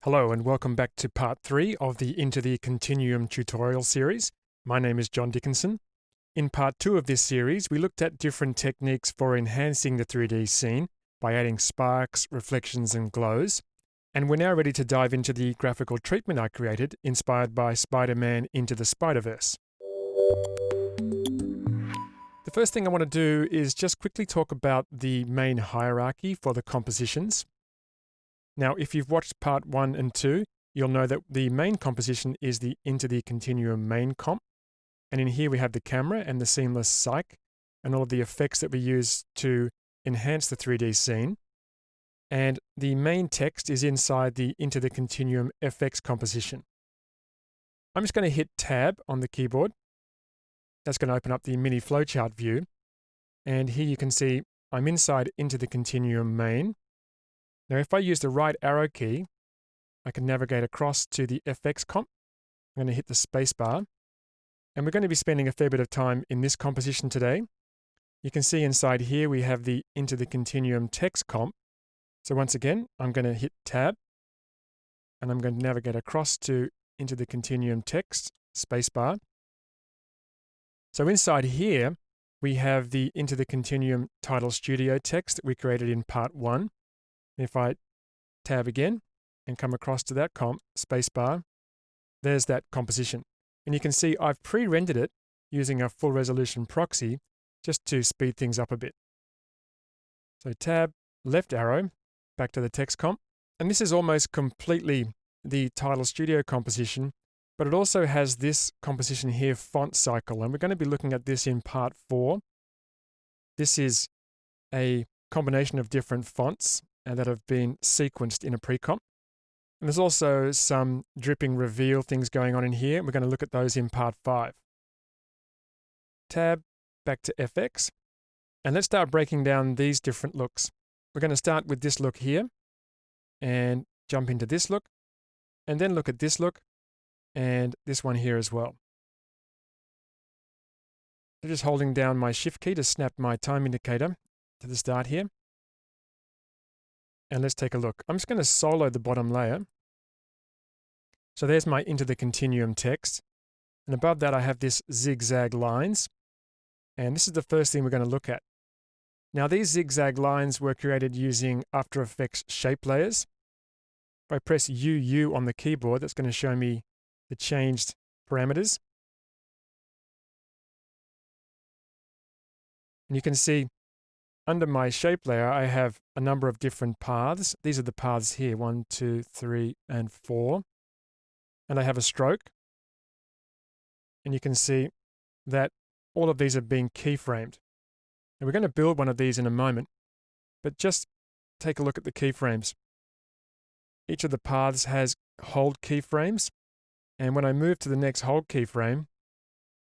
Hello and welcome back to part 3 of the Into the Continuum tutorial series. My name is John Dickinson. In part 2 of this series, we looked at different techniques for enhancing the 3D scene by adding sparks, reflections, and glows. And we're now ready to dive into the graphical treatment I created, inspired by Spider-Man Into the Spider-Verse. The first thing I want to do is just quickly talk about the main hierarchy for the compositions. Now, if you've watched part 1 and 2, you'll know that the main composition is the Into the Continuum main comp. And in here we have the camera and the seamless cyc and all of the effects that we use to enhance the 3D scene. And the main text is inside the Into the Continuum FX composition. I'm just going to hit Tab on the keyboard. That's going to open up the mini flowchart view. And here you can see I'm inside Into the Continuum main. Now, if I use the right arrow key, I can navigate across to the FX comp. I'm going to hit the space bar. And we're going to be spending a fair bit of time in this composition today. You can see inside here we have the Into the Continuum text comp. So once again, I'm going to hit Tab. And I'm going to navigate across to Into the Continuum text, space bar. So inside here, we have the Into the Continuum Title Studio text that we created in part 1. If I tab again and come across to that comp, spacebar, there's that composition. And you can see I've pre-rendered it using a full resolution proxy just to speed things up a bit. So tab, left arrow, back to the text comp. And this is almost completely the Title Studio composition, but it also has this composition here, font cycle. And we're going to be looking at this in part 4. This is a combination of different fonts that have been sequenced in a pre-comp. And there's also some dripping reveal things going on in here. We're going to look at those in part 5. Tab, back to FX. And let's start breaking down these different looks. We're going to start with this look here and jump into this look and then look at this look and this one here as well. So just holding down my shift key to snap my time indicator to the start here. And let's take a look. I'm just going to solo the bottom layer. So there's my Into the Continuum text. And above that, I have this zigzag lines. And this is the first thing we're going to look at. Now, these zigzag lines were created using After Effects shape layers. If I press UU on the keyboard, that's going to show me the changed parameters. And you can see under my shape layer, I have a number of different paths. These are the paths here, 1, 2, 3, and 4. And I have a stroke. And you can see that all of these are being keyframed. And we're going to build one of these in a moment, but just take a look at the keyframes. Each of the paths has hold keyframes. And when I move to the next hold keyframe,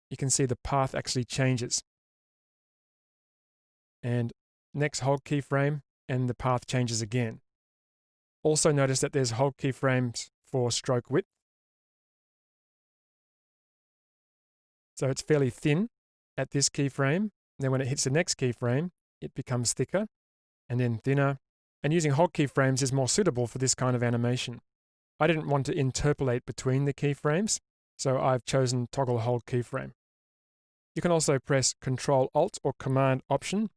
you can see the path actually changes. And next hold keyframe, and the path changes again. Also notice that there's hold keyframes for stroke width. So it's fairly thin at this keyframe. Then when it hits the next keyframe, it becomes thicker and then thinner. And using hold keyframes is more suitable for this kind of animation. I didn't want to interpolate between the keyframes, so I've chosen toggle hold keyframe. You can also press Control Alt or Command Option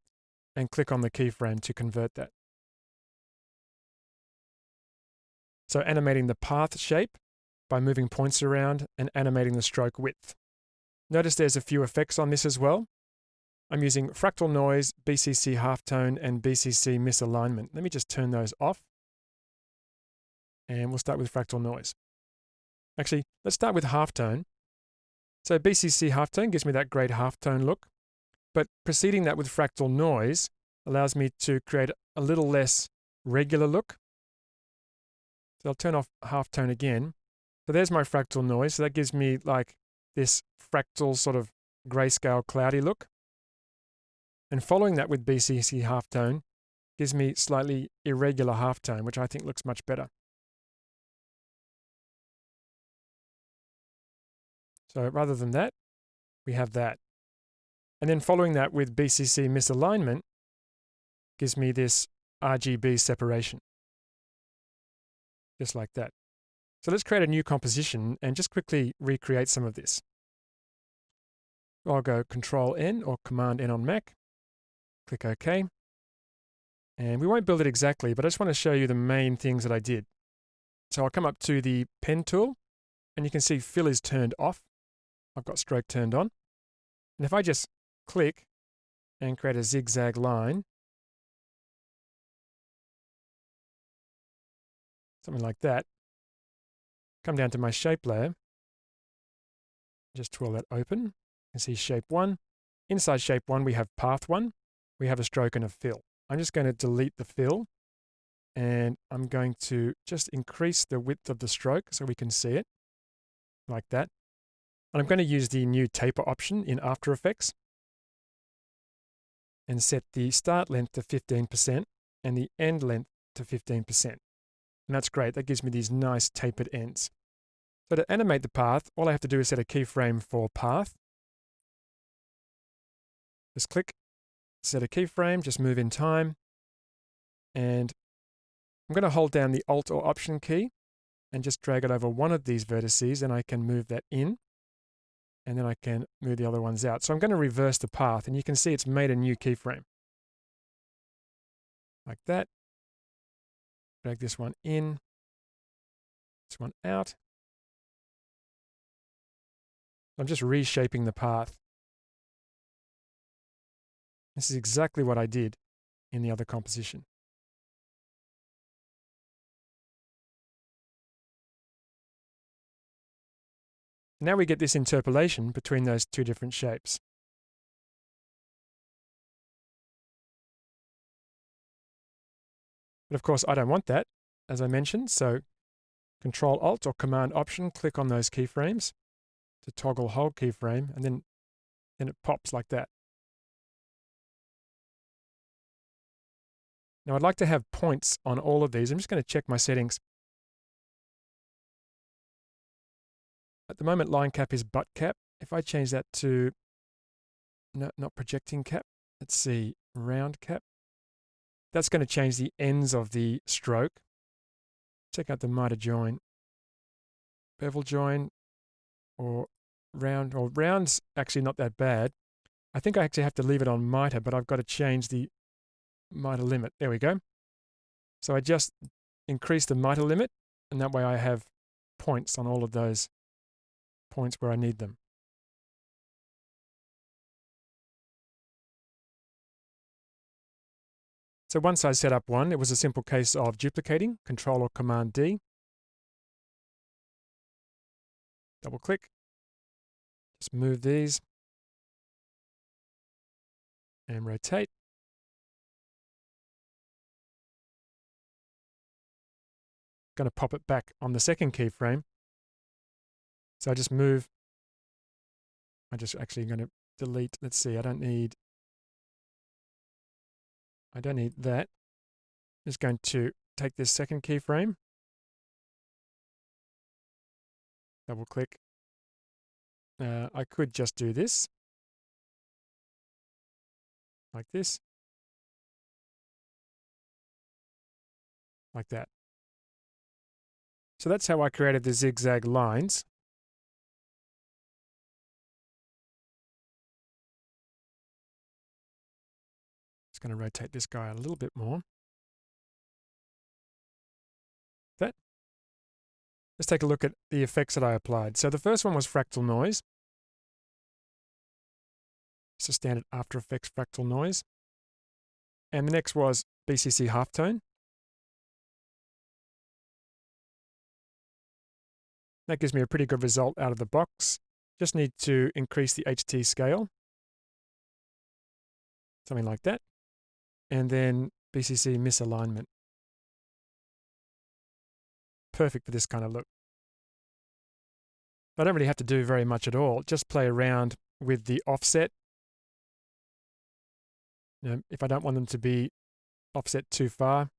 and click on the keyframe to convert that. So animating the path shape by moving points around and animating the stroke width. Notice there's a few effects on this as well. I'm using Fractal Noise, BCC Halftone, and BCC Misalignment. Let me just turn those off. And we'll start with Fractal Noise. Actually, let's start with Halftone. So BCC Halftone gives me that great halftone look. But preceding that with Fractal Noise allows me to create a little less regular look. So I'll turn off halftone again. So there's my Fractal Noise. So that gives me like this fractal sort of grayscale cloudy look. And following that with BCC Halftone gives me slightly irregular halftone, which I think looks much better. So rather than that, we have that. And then following that with BCC Misalignment gives me this RGB separation. Just like that. So let's create a new composition and just quickly recreate some of this. I'll go Control N or Command N on Mac, click OK. And we won't build it exactly, but I just want to show you the main things that I did. So I'll come up to the pen tool, and you can see fill is turned off. I've got stroke turned on. And if I just click and create a zigzag line, something like that, come down to my shape layer, just twirl that open. You can see shape 1. Inside shape 1, we have path 1. We have a stroke and a fill. I'm just going to delete the fill, and I'm going to just increase the width of the stroke so we can see it, like that. And I'm going to use the new taper option in After Effects and set the start length to 15% and the end length to 15%. And that's great. That gives me these nice tapered ends. So to animate the path, all I have to do is set a keyframe for path. Just click, set a keyframe, just move in time. And I'm going to hold down the Alt or Option key and just drag it over one of these vertices, and I can move that in. And then I can move the other ones out. So I'm going to reverse the path, and you can see it's made a new keyframe. Like that. Drag this one in, this one out. I'm just reshaping the path. This is exactly what I did in the other composition. Now we get this interpolation between those two different shapes. But of course, I don't want that, as I mentioned, so Control Alt or Command Option, click on those keyframes to toggle hold keyframe, and then it pops like that. Now I'd like to have points on all of these. I'm just going to check my settings. At the moment, line cap is butt cap. If I change that to not projecting cap, let's see, round cap. That's going to change the ends of the stroke. Check out the miter join, bevel join, or round. Or round's actually not that bad. I think I actually have to leave it on miter, but I've got to change the miter limit. There we go. So I just increase the miter limit, and that way I have points on all of those points where I need them. So once I set up one, it was a simple case of duplicating, Control or Command D. Double click. Just move these and rotate. Going to pop it back on the second keyframe. So I just move. I'm just actually going to delete. Let's see, I don't need that. I'm just going to take this second keyframe, double click. I could just do this, like this, like that. So that's how I created the zigzag lines. Just going to rotate this guy a little bit more. That. Let's take a look at the effects that I applied. So the first one was Fractal Noise. It's a standard After Effects Fractal Noise. And the next was BCC Halftone. That gives me a pretty good result out of the box. Just need to increase the HT scale. Something like that. And then BCC Misalignment. Perfect for this kind of look. I don't really have to do very much at all. Just play around with the offset. You know, if I don't want them to be offset too far.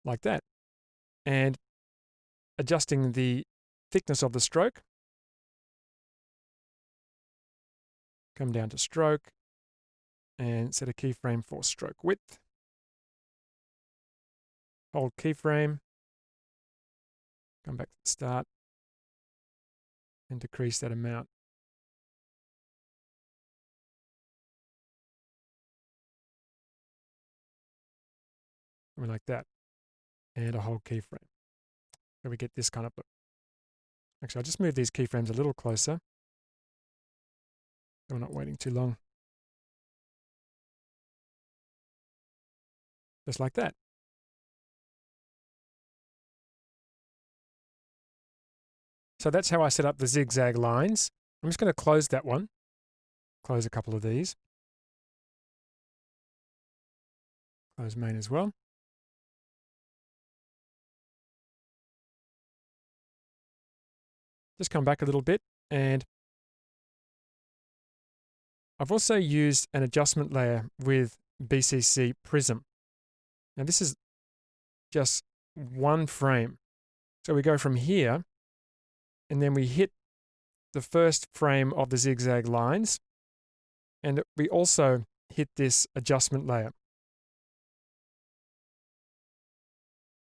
Like that. And adjusting the thickness of the stroke. Come down to stroke and set a keyframe for stroke width. Hold keyframe. Come back to the start and decrease that amount. Something like that. And a hold keyframe. So we get this kind of look. Actually, I'll just move these keyframes a little closer. So we're not waiting too long. Just like that. So that's how I set up the zigzag lines. I'm just going to close that one. Close a couple of these. Close main as well. Just come back a little bit, and I've also used an adjustment layer with BCC Prism. Now this is just one frame. So we go from here, and then we hit the first frame of the zigzag lines, and we also hit this adjustment layer.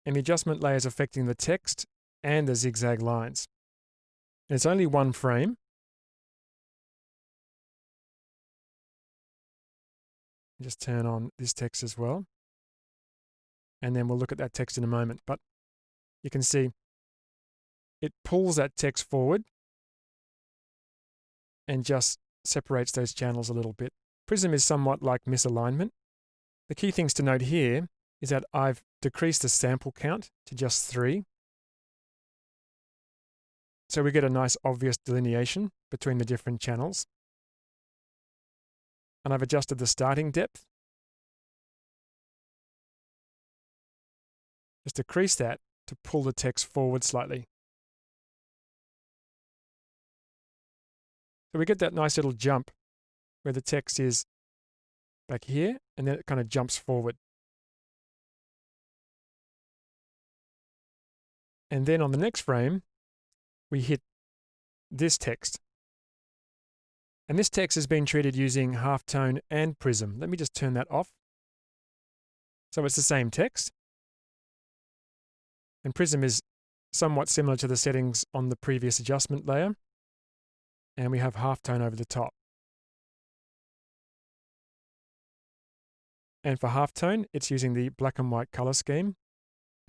And the adjustment layer is affecting the text and the zigzag lines. And it's only one frame. Just turn on this text as well. And then we'll look at that text in a moment. But you can see it pulls that text forward and just separates those channels a little bit. Prism is somewhat like misalignment. The key things to note here is that I've decreased the sample count to just 3. So we get a nice obvious delineation between the different channels. And I've adjusted the starting depth. Just decrease that to pull the text forward slightly. So we get that nice little jump where the text is back here, and then it kind of jumps forward. And then on the next frame, we hit this text. And this text has been treated using Halftone and Prism. Let me just turn that off. So it's the same text. And Prism is somewhat similar to the settings on the previous adjustment layer. And we have Halftone over the top. And for Halftone, it's using the black and white color scheme.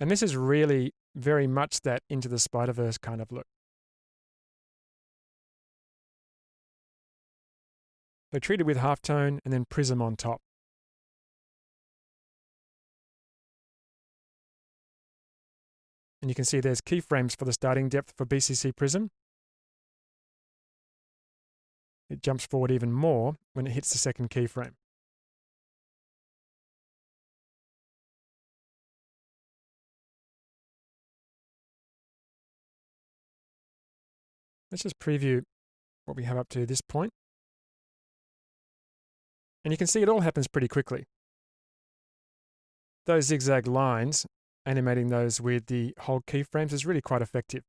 And this is really very much that Into the Spider-Verse kind of look. So treated with Halftone and then Prism on top. And you can see there's keyframes for the starting depth for BCC Prism. It jumps forward even more when it hits the second keyframe. Let's just preview what we have up to this point. And you can see it all happens pretty quickly. Those zigzag lines, animating those with the hold keyframes is really quite effective.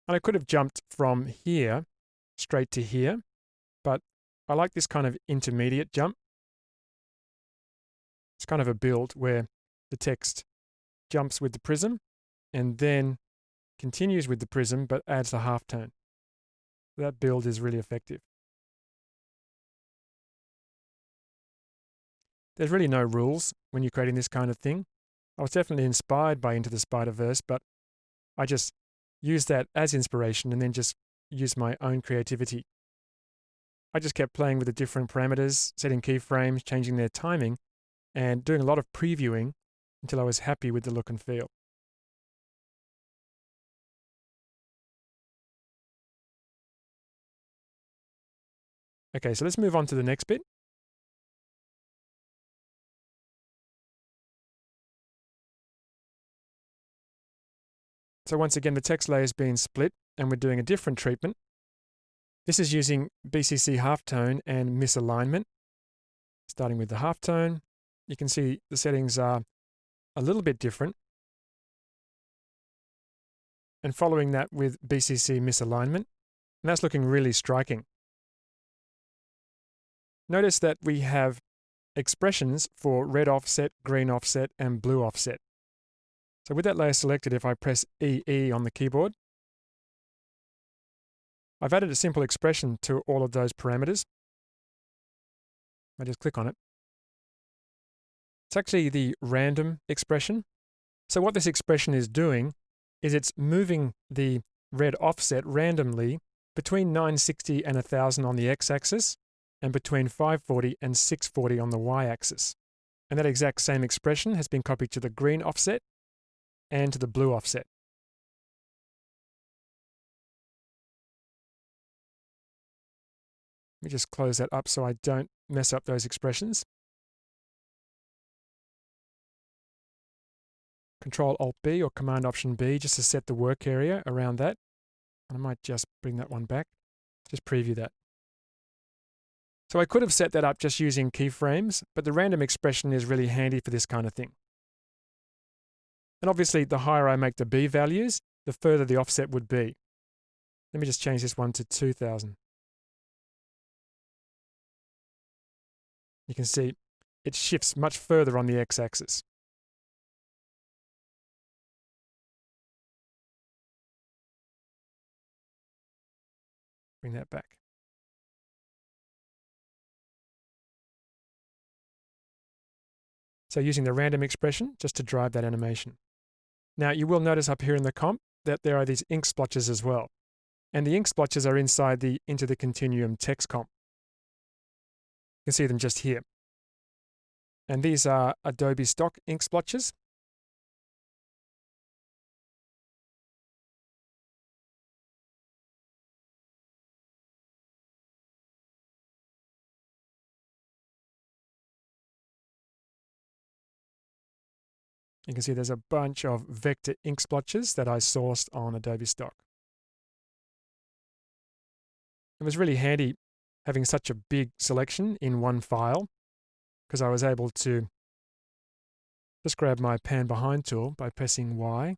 And I could have jumped from here straight to here, but I like this kind of intermediate jump. It's kind of a build where the text jumps with the prism and then continues with the prism but adds the halftone. That build is really effective. There's really no rules when you're creating this kind of thing. I was definitely inspired by Into the Spider-Verse, but I just used that as inspiration and then just used my own creativity. I just kept playing with the different parameters, setting keyframes, changing their timing, and doing a lot of previewing until I was happy with the look and feel. Okay, so let's move on to the next bit. So once again, the text layer is being split and we're doing a different treatment. This is using BCC Halftone and Misalignment. Starting with the halftone, you can see the settings are a little bit different. And following that with BCC Misalignment, And that's looking really striking. Notice that we have expressions for red offset, green offset, and blue offset. So with that layer selected, if I press EE on the keyboard, I've added a simple expression to all of those parameters. I just click on it. It's actually the random expression. So what this expression is doing is it's moving the red offset randomly between 960 and 1000 on the x-axis and between 540 and 640 on the y-axis. And that exact same expression has been copied to the green offset and to the blue offset. Let me just close that up so I don't mess up those expressions. Control-Alt-B or Command-Option-B just to set the work area around that. I might just bring that one back. Just preview that. So I could have set that up just using keyframes, but the random expression is really handy for this kind of thing. And obviously, the higher I make the B values, the further the offset would be. Let me just change this one to 2000. You can see it shifts much further on the x-axis. Bring that back. So using the random expression just to drive that animation. Now you will notice up here in the comp that there are these ink splotches as well. And the ink splotches are inside the Into the Continuum text comp. You can see them just here. And these are Adobe Stock ink splotches. You can see there's a bunch of vector ink splotches that I sourced on Adobe Stock. It was really handy having such a big selection in one file because I was able to just grab my pan behind tool by pressing Y.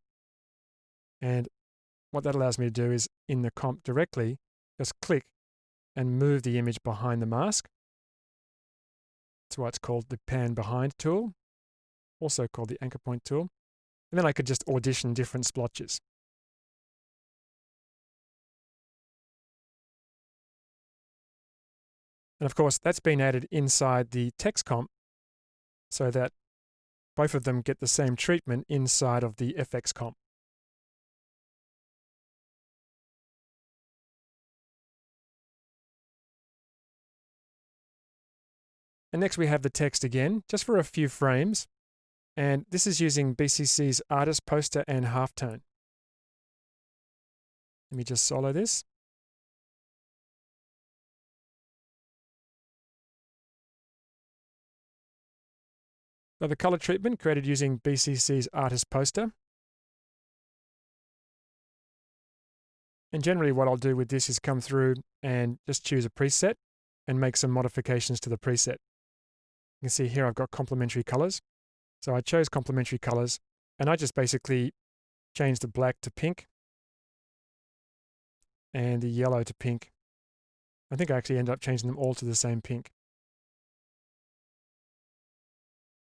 And what that allows me to do is in the comp directly, just click and move the image behind the mask. That's why it's called the pan behind tool, also called the anchor point tool. And then I could just audition different splotches. And of course, that's been added inside the text comp so that both of them get the same treatment inside of the FX comp. And next we have the text again, just for a few frames. And this is using BCC's Artist Poster and Halftone. Let me just solo this. So the color treatment created using BCC's Artist Poster. And generally what I'll do with this is come through and just choose a preset and make some modifications to the preset. You can see here I've got complementary colors. So I chose complementary colors and I just basically changed the black to pink and the yellow to pink. I think I actually ended up changing them all to the same pink.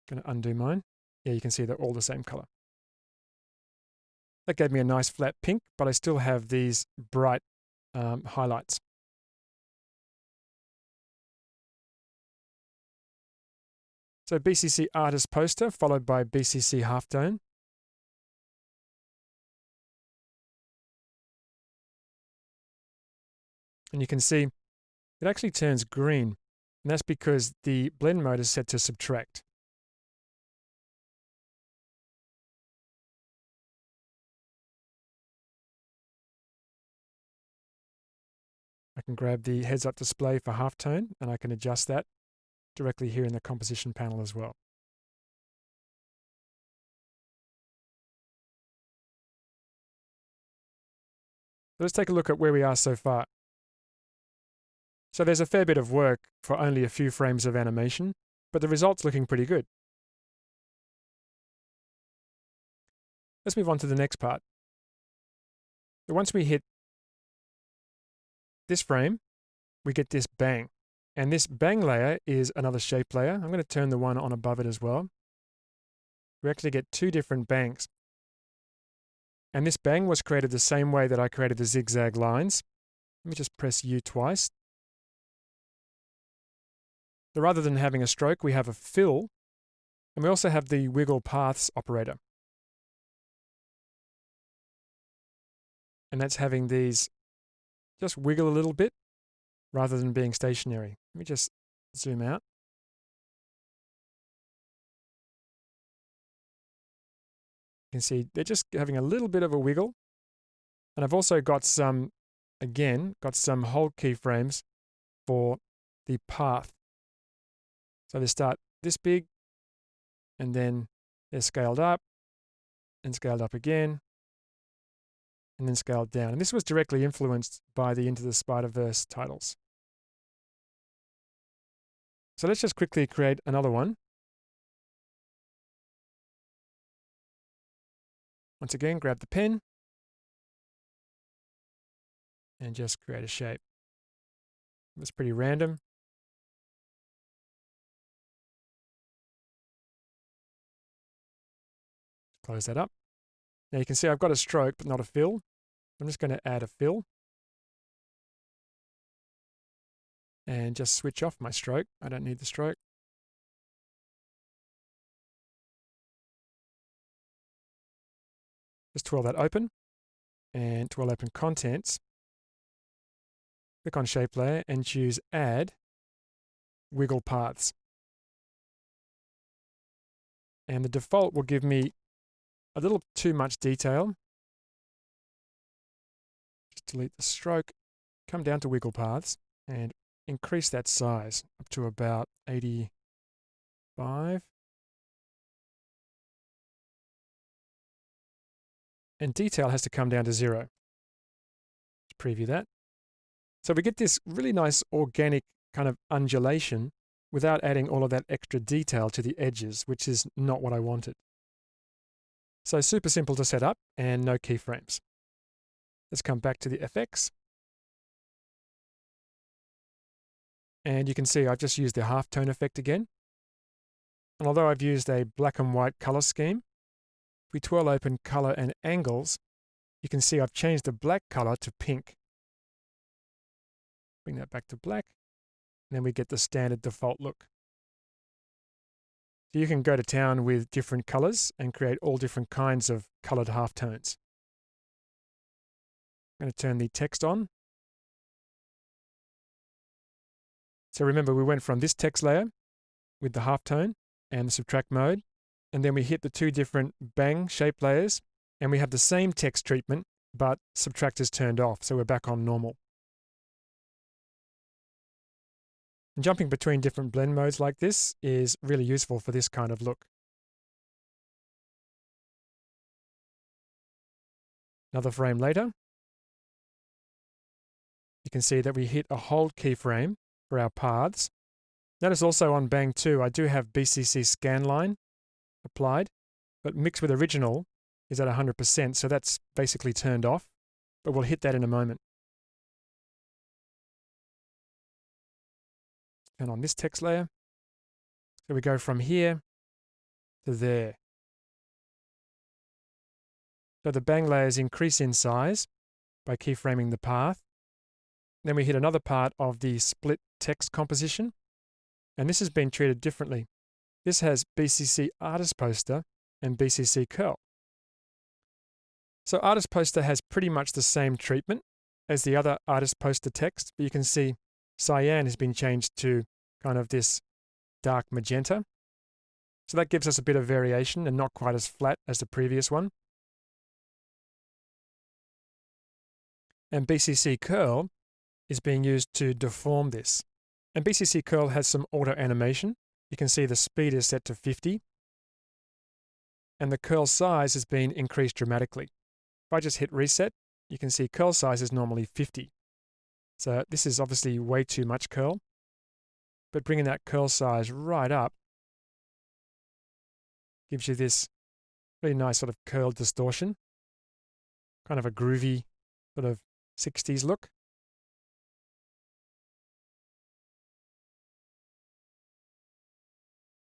Going to undo mine. Yeah, you can see they're all the same color. That gave me a nice flat pink, but I still have these bright highlights. So BCC Artist Poster followed by BCC Halftone. And you can see it actually turns green. And that's because the blend mode is set to subtract. I can grab the heads-up display for halftone and I can adjust that directly here in the composition panel as well. Let's take a look at where we are so far. So there's a fair bit of work for only a few frames of animation, but the result's looking pretty good. Let's move on to the next part. So once we hit this frame, we get this bang. And this bang layer is another shape layer. I'm going to turn the one on above it as well. We actually get two different bangs. And this bang was created the same way that I created the zigzag lines. Let me just press U twice. So rather than having a stroke, we have a fill, and we also have the wiggle paths operator. And that's having these just wiggle a little bit rather than being stationary. Let me just zoom out. You can see they're just having a little bit of a wiggle. And I've also got some, again, hold keyframes for the path. So they start this big, and then they're scaled up, and scaled up again, and then scaled down. And this was directly influenced by the Into the Spider-Verse titles. So let's just quickly create another one. Once again, grab the pen and just create a shape. It's pretty random. Close that up. Now you can see I've got a stroke, but not a fill. I'm just going to add a fill. And just switch off my stroke. I don't need the stroke. Just twirl that open. And twirl open contents. Click on Shape Layer and choose Add Wiggle Paths. And the default will give me a little too much detail. Just delete the stroke, come down to Wiggle Paths, and increase that size up to about 85. And detail has to come down to 0. Let's preview that. So we get this really nice organic kind of undulation without adding all of that extra detail to the edges, which is not what I wanted. So super simple to set up and no keyframes. Let's come back to the FX. And you can see I've just used the halftone effect again. And although I've used a black and white color scheme, if we twirl open color and angles, you can see I've changed the black color to pink. Bring that back to black, and then we get the standard default look. So you can go to town with different colors and create all different kinds of colored halftones. I'm going to turn the text on. So remember, we went from this text layer with the halftone and the subtract mode, and then we hit the two different bang shape layers, and we have the same text treatment, but subtract is turned off, so we're back on normal. And jumping between different blend modes like this is really useful for this kind of look. Another frame later, you can see that we hit a hold keyframe for our paths. Notice also on Bang 2, I do have BCC scanline applied, but mixed with original is at 100%, so that's basically turned off, but we'll hit that in a moment. Turn on this text layer. So we go from here to there. So the bang layers increase in size by keyframing the path. Then we hit another part of the split text composition, and this has been treated differently. This has BCC Artist Poster and BCC Curl. So Artist Poster has pretty much the same treatment as the other Artist Poster text, but you can see cyan has been changed to kind of this dark magenta. So that gives us a bit of variation and not quite as flat as the previous one. And BCC Curl is being used to deform this. And BCC Curl has some auto animation. You can see the speed is set to 50. And the curl size has been increased dramatically. If I just hit reset, you can see curl size is normally 50. So this is obviously way too much curl. But bringing that curl size right up gives you this really nice sort of curl distortion. Kind of a groovy sort of 60s look.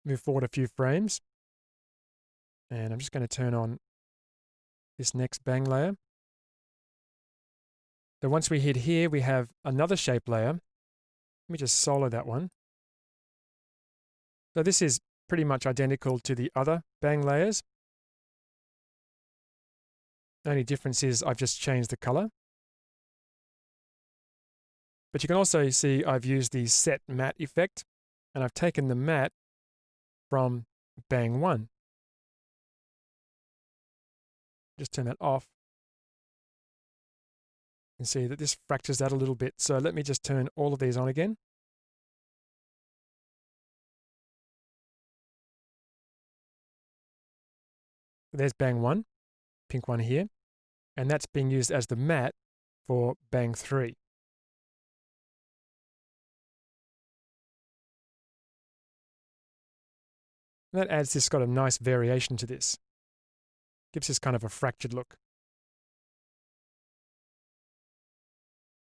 move forward a few frames. And I'm just going to turn on this next bang layer. So once we hit here, we have another shape layer. Let me just solo that one. So this is pretty much identical to the other bang layers. The only difference is I've just changed the color. But you can also see I've used the set matte effect, and I've taken the matte from bang 1. Just turn that off. You can see that this fractures that a little bit. So let me just turn all of these on again. There's bang 1, pink one here, and that's being used as the matte for bang 3. And that adds this got a nice variation to this. Gives this kind of a fractured look.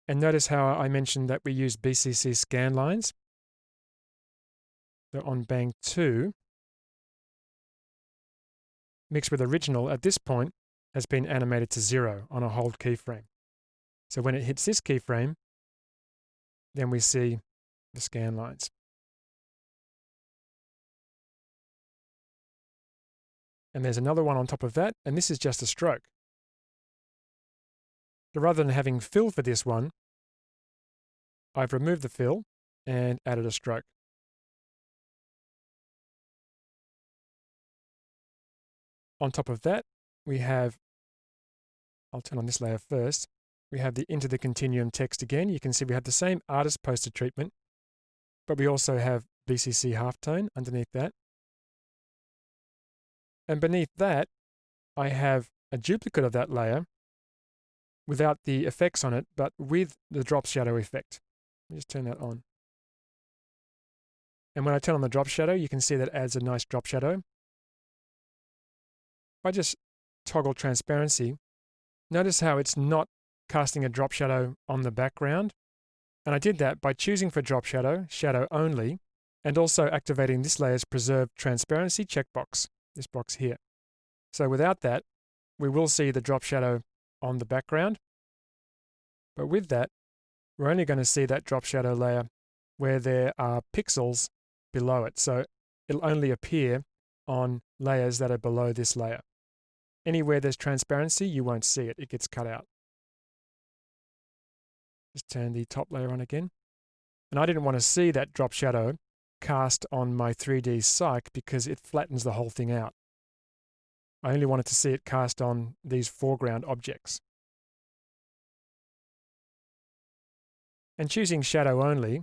And notice how I mentioned that we use BCC scan lines. So on bang 2, mixed with original at this point has been animated to 0 on a hold keyframe. So when it hits this keyframe, then we see the scan lines. And there's another one on top of that, and this is just a stroke. So rather than having fill for this one, I've removed the fill and added a stroke. On top of that, we have, I'll turn on this layer first, we have the Into the Continuum text again. You can see we have the same Artist Poster treatment, but we also have BCC Halftone underneath that. And beneath that, I have a duplicate of that layer without the effects on it, but with the drop shadow effect. Let me just turn that on. And when I turn on the drop shadow, you can see that adds a nice drop shadow. If I just toggle transparency, notice how it's not casting a drop shadow on the background. And I did that by choosing for drop shadow, shadow only, and also activating this layer's preserve transparency checkbox, this box here. So without that, we will see the drop shadow on the background. But with that, we're only going to see that drop shadow layer where there are pixels below it. So it'll only appear on layers that are below this layer. Anywhere there's transparency, you won't see it. It gets cut out. Just turn the top layer on again. And I didn't want to see that drop shadow cast on my 3D cyc because it flattens the whole thing out. I only wanted to see it cast on these foreground objects. And choosing shadow only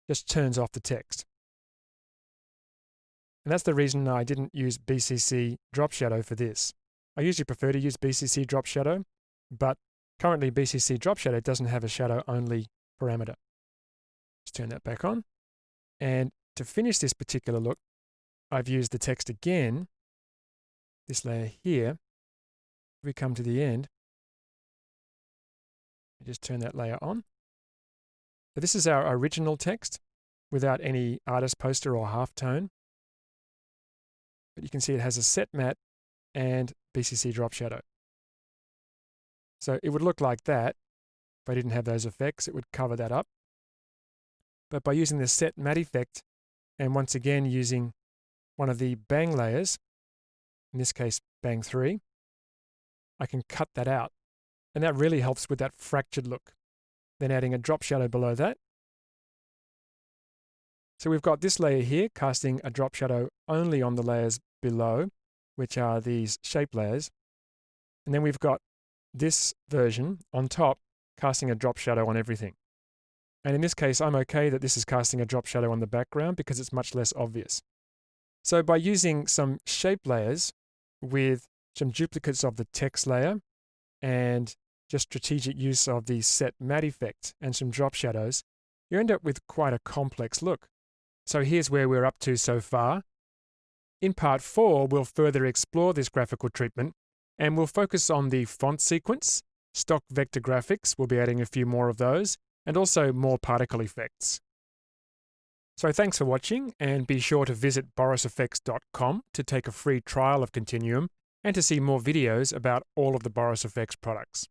just turns off the text. And that's the reason I didn't use BCC drop shadow for this. I usually prefer to use BCC drop shadow, but currently BCC drop shadow doesn't have a shadow only parameter. Let's turn that back on. And to finish this particular look, I've used the text again, this layer here. We come to the end. I just turn that layer on. So this is our original text without any artist poster or halftone. But you can see it has a set matte and BCC drop shadow. So it would look like that if I didn't have those effects. It would cover that up. But by using the set matte effect, and once again using one of the bang layers, in this case bang 3, I can cut that out. And that really helps with that fractured look. Then adding a drop shadow below that. So we've got this layer here casting a drop shadow only on the layers below, which are these shape layers. And then we've got this version on top casting a drop shadow on everything. And in this case, I'm okay that this is casting a drop shadow on the background because it's much less obvious. So by using some shape layers with some duplicates of the text layer and just strategic use of the set matte effect and some drop shadows, you end up with quite a complex look. So here's where we're up to so far. In part 4, we'll further explore this graphical treatment and we'll focus on the font sequence, stock vector graphics, we'll be adding a few more of those, and also more particle effects. So thanks for watching, and be sure to visit borisfx.com to take a free trial of Continuum and to see more videos about all of the Boris FX products.